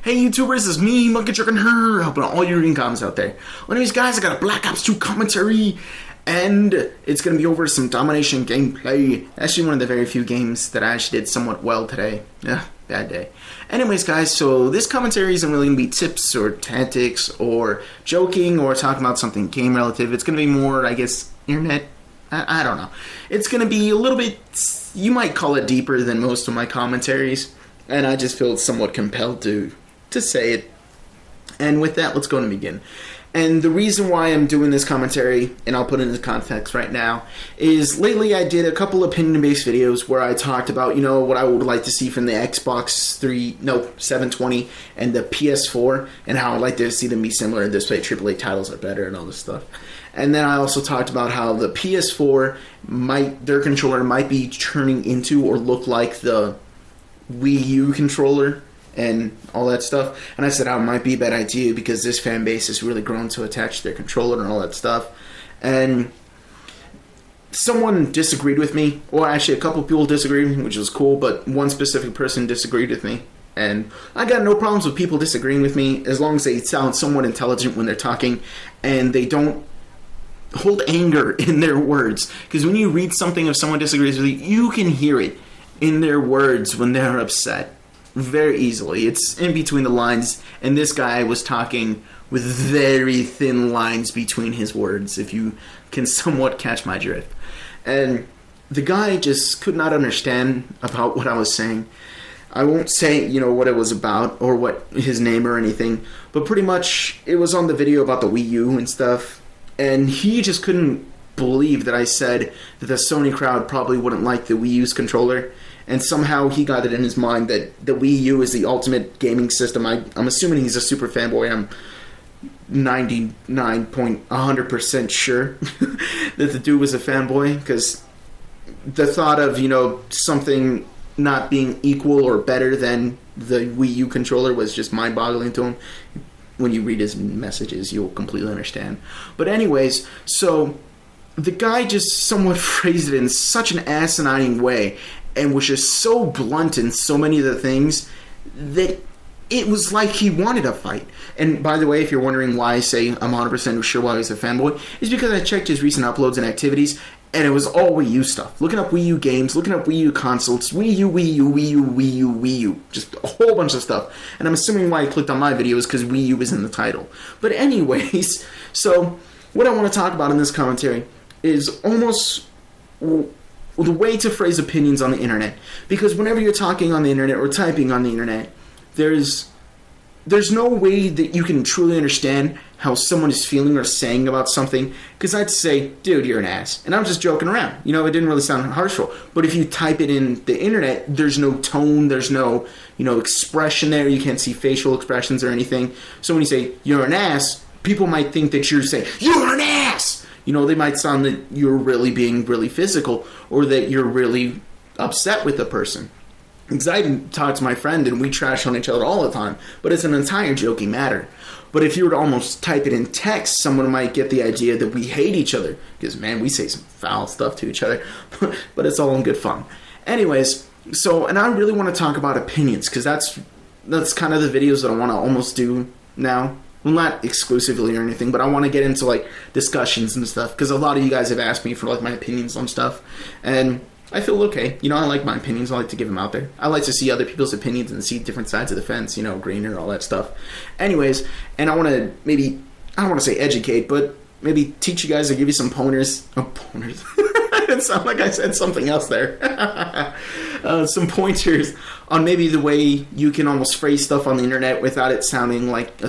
Hey YouTubers, it's me, Monkeydragon, helping all your reading comments out there. Well, anyways guys, I got a Black Ops 2 commentary, and it's going to be over some domination gameplay. Actually one of the very few games that I actually did somewhat well today. Bad day. Anyways guys, so this commentary isn't really going to be tips or tactics or joking or talking about something game relative. It's going to be more, I guess, internet. I don't know. It's going to be a little bit, you might call it deeper than most of my commentaries, and I just feel somewhat compelled to say it. And with that, let's go and begin. And the reason why I'm doing this commentary, and I'll put it into context right now, is lately I did a couple opinion-based videos where I talked about, you know, what I would like to see from the Xbox 720 and the PS4, and how I'd like to see them be similar. This way AAA titles are better and all this stuff. And then I also talked about how the PS4 their controller might be turning into or look like the Wii U controller and all that stuff. And I said how it might be a bad idea because this fan base has really grown to attach their controller and all that stuff. And someone disagreed with me. Well, actually a couple people disagreed with me, which was cool, but one specific person disagreed with me. And I got no problems with people disagreeing with me as long as they sound somewhat intelligent when they're talking and they don't hold anger in their words. Because when you read something, if someone disagrees with you, you can hear it in their words when they're upset. Very easily. It's in between the lines, and this guy was talking with very thin lines between his words, if you can somewhat catch my drift. And the guy just could not understand about what I was saying. I won't say, you know, what it was about or what his name or anything, but pretty much it was on the video about the Wii U and stuff, and he just couldn't believe that I said that the Sony crowd probably wouldn't like the Wii U's controller. And somehow he got it in his mind that the Wii U is the ultimate gaming system. I'm assuming he's a super fanboy. I'm 99.100% sure that the dude was a fanboy, because the thought of, you know, something not being equal or better than the Wii U controller was just mind-boggling to him. When you read his messages, you'll completely understand. But anyways, so the guy just somewhat phrased it in such an asinine way, and was just so blunt in so many of the things that it was like he wanted a fight. And by the way, if you're wondering why I say I'm 100% sure why he's a fanboy, it's because I checked his recent uploads and activities, and it was all Wii U stuff. Looking up Wii U games, looking up Wii U consoles, Wii U, Wii U, Wii U, Wii U, Wii U. Just a whole bunch of stuff. And I'm assuming why he clicked on my video is because Wii U is in the title. But anyways, so what I want to talk about in this commentary is almost the way to phrase opinions on the internet. Because whenever you're talking on the internet or typing on the internet, there's no way that you can truly understand how someone is feeling or saying about something. Because I'd say, dude, you're an ass. And I'm just joking around. You know, it didn't really sound harshful. But if you type it in the internet, there's no tone, there's no, you know, expression there. You can't see facial expressions or anything. So when you say, you're an ass, people might think that you're saying, you're an ass! You know, they might sound that you're really being really physical, or that you're really upset with the person. Because I talk to my friend and we trash on each other all the time, but it's an entire joking matter. But if you were to almost type it in text, someone might get the idea that we hate each other. Because, man, we say some foul stuff to each other, but it's all in good fun. Anyways, so, and I really want to talk about opinions, because that's kind of the videos that I want to almost do now. Well, not exclusively or anything, but I want to get into, like, discussions and stuff, because a lot of you guys have asked me for, like, my opinions on stuff, and I feel okay. You know, I like my opinions. I like to give them out there. I like to see other people's opinions and see different sides of the fence, you know, greener, all that stuff. Anyways, and I want to maybe, I don't want to say educate, but maybe teach you guys or give you some pointers. Oh, pointers. It sounded like I said something else there. Some pointers on maybe the way you can almost phrase stuff on the internet without it sounding like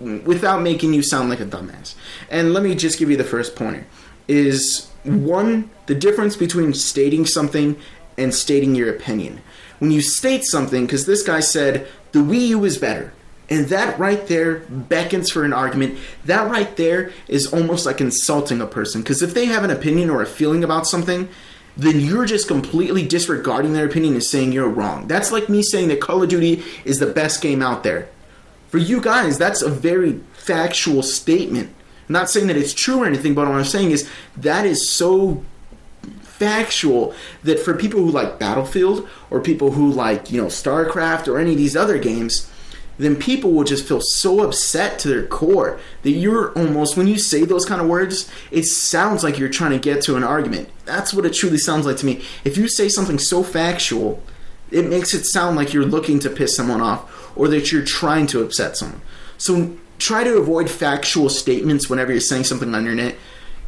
without making you sound like a dumbass. And let me just give you the first pointer. Is one, the difference between stating something and stating your opinion. When you state something, because this guy said the Wii U is better, and that right there beckons for an argument. That right there is almost like insulting a person, because if they have an opinion or a feeling about something, then you're just completely disregarding their opinion and saying you're wrong. That's like me saying that Call of Duty is the best game out there. For you guys, that's a very factual statement. I'm not saying that it's true or anything, but what I'm saying is that is so factual that for people who like Battlefield or people who like, you know, StarCraft or any of these other games, then people will just feel so upset to their core that you're almost, when you say those kind of words, it sounds like you're trying to get to an argument. That's what it truly sounds like to me. If you say something so factual, it makes it sound like you're looking to piss someone off or that you're trying to upset someone. So try to avoid factual statements whenever you're saying something on the internet,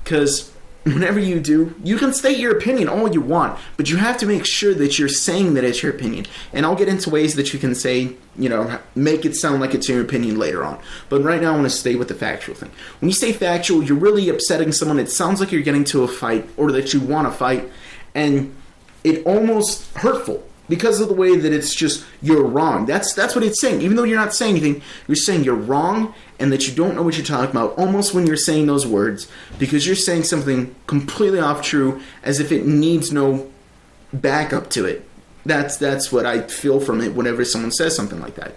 because whenever you do, you can state your opinion all you want, but you have to make sure that you're saying that it's your opinion. And I'll get into ways that you can say, you know, make it sound like it's your opinion later on. But right now I want to stay with the factual thing. When you say factual, you're really upsetting someone. It sounds like you're getting to a fight or that you want to fight, and it almost hurtful because of the way that it's just, you're wrong. That's what it's saying. Even though you're not saying anything, you're saying you're wrong and that you don't know what you're talking about almost when you're saying those words, because you're saying something completely off true as if it needs no backup to it. That's what I feel from it whenever someone says something like that.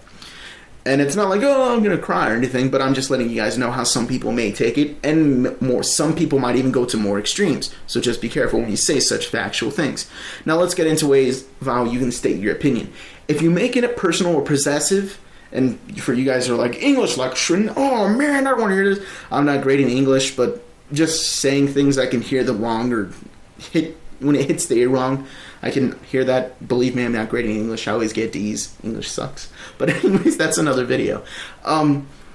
And it's not like, oh, I'm going to cry or anything, but I'm just letting you guys know how some people may take it, and more. Some people might even go to more extremes. So just be careful when you say such factual things. Now let's get into ways of how you can state your opinion. If you make it personal or possessive, and for you guys who are like, English lecture, oh man, I don't want to hear this. I'm not great in English, but just saying things I can hear the wrong or hit when it hits the A wrong, I can hear that. Believe me, I'm not great in English. I always get D's. English sucks. But anyways, that's another video.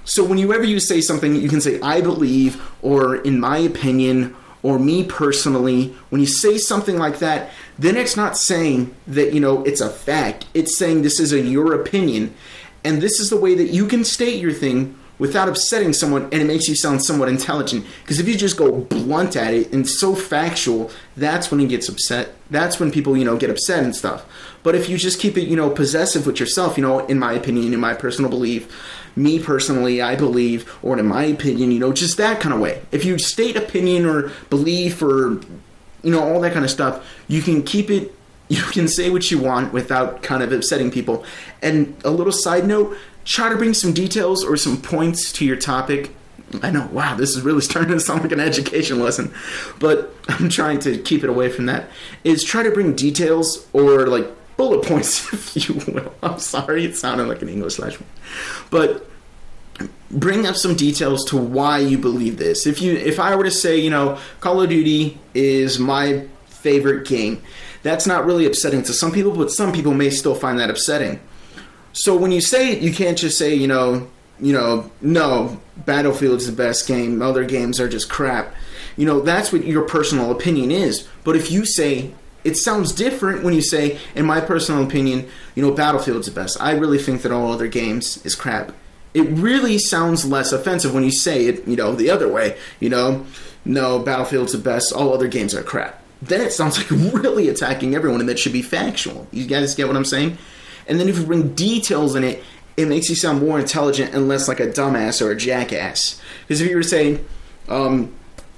So whenever you say something, you can say, I believe, or in my opinion, or me personally. When you say something like that, then it's not saying that, you know, it's a fact. It's saying this is your opinion. And this is the way that you can state your thing without upsetting someone, and it makes you sound somewhat intelligent. Because if you just go blunt at it and so factual, that's when he gets upset. That's when people, you know, get upset and stuff. But if you just keep it, you know, possessive with yourself, you know, in my opinion, in my personal belief, me personally, I believe, or in my opinion, you know, just that kind of way. If you state opinion or belief or, you know, all that kind of stuff, you can keep it, you can say what you want without kind of upsetting people. And a little side note, try to bring some details or some points to your topic. I know, wow, this is really starting to sound like an education lesson, but I'm trying to keep it away from that. Is try to bring details or like bullet points, if you will. I'm sorry, it sounded like an English lesson. But bring up some details to why you believe this. If I were to say, you know, Call of Duty is my favorite game, that's not really upsetting to some people, but some people may still find that upsetting. So when you say it, you can't just say, you know, no, Battlefield's the best game, other games are just crap. You know, that's what your personal opinion is. But if you say, it sounds different when you say, in my personal opinion, you know, Battlefield's the best. I really think that all other games is crap. It really sounds less offensive when you say it, you know, the other way. You know, no, Battlefield's the best, all other games are crap. Then it sounds like really attacking everyone, and that should be factual. You guys get what I'm saying? And then if you bring details in it, it makes you sound more intelligent and less like a dumbass or a jackass. Because if you were saying, I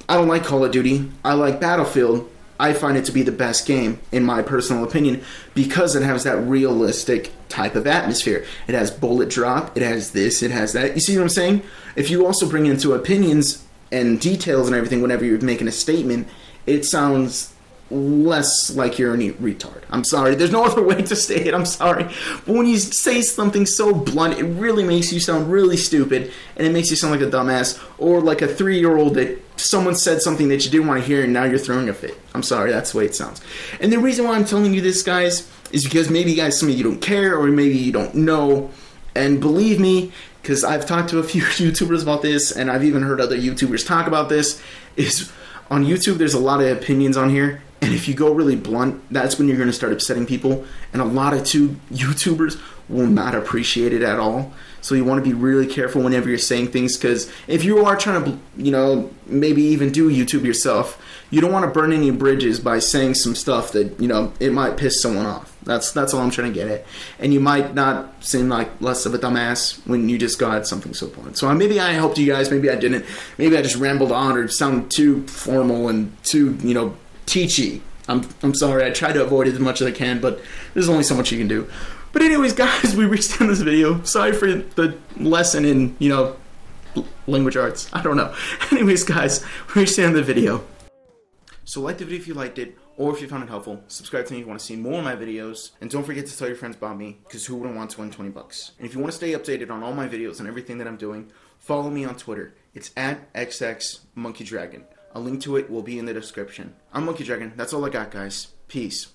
don't like Call of Duty, I like Battlefield, I find it to be the best game, in my personal opinion, because it has that realistic type of atmosphere. It has bullet drop, it has this, it has that. You see what I'm saying? If you also bring into opinions and details and everything whenever you're making a statement, it sounds less like you're a retard. I'm sorry. There's no other way to say it. I'm sorry. But when you say something so blunt, it really makes you sound really stupid, and it makes you sound like a dumbass or like a 3-year-old that someone said something that you didn't want to hear and now you're throwing a fit. I'm sorry. That's the way it sounds. And the reason why I'm telling you this, guys, is because maybe, guys, some of you don't care or maybe you don't know. And believe me, because I've talked to a few YouTubers about this, and I've even heard other YouTubers talk about this, is on YouTube there's a lot of opinions on here. And if you go really blunt, that's when you're going to start upsetting people. And a lot of YouTubers will not appreciate it at all. So you want to be really careful whenever you're saying things, because if you are trying to, you know, maybe even do YouTube yourself, you don't want to burn any bridges by saying some stuff that, you know, it might piss someone off. That's all I'm trying to get at. And you might not seem like less of a dumbass when you just got something so blunt. So maybe I helped you guys, maybe I didn't. Maybe I just rambled on or sounded too formal and too, you know, teachy. I'm sorry. I try to avoid it as much as I can, but there's only so much you can do. But anyways, guys, we reached the end of this video. Sorry for the lesson in, you know, language arts. I don't know. Anyways, guys, we reached the end of the video. So like the video if you liked it, or if you found it helpful. Subscribe to me if you want to see more of my videos. And don't forget to tell your friends about me, because who wouldn't want to win 20 bucks? And if you want to stay updated on all my videos and everything that I'm doing, follow me on Twitter. It's at xXMonkeyDragon. A link to it will be in the description. I'm Monkeydragon. That's all I got, guys. Peace.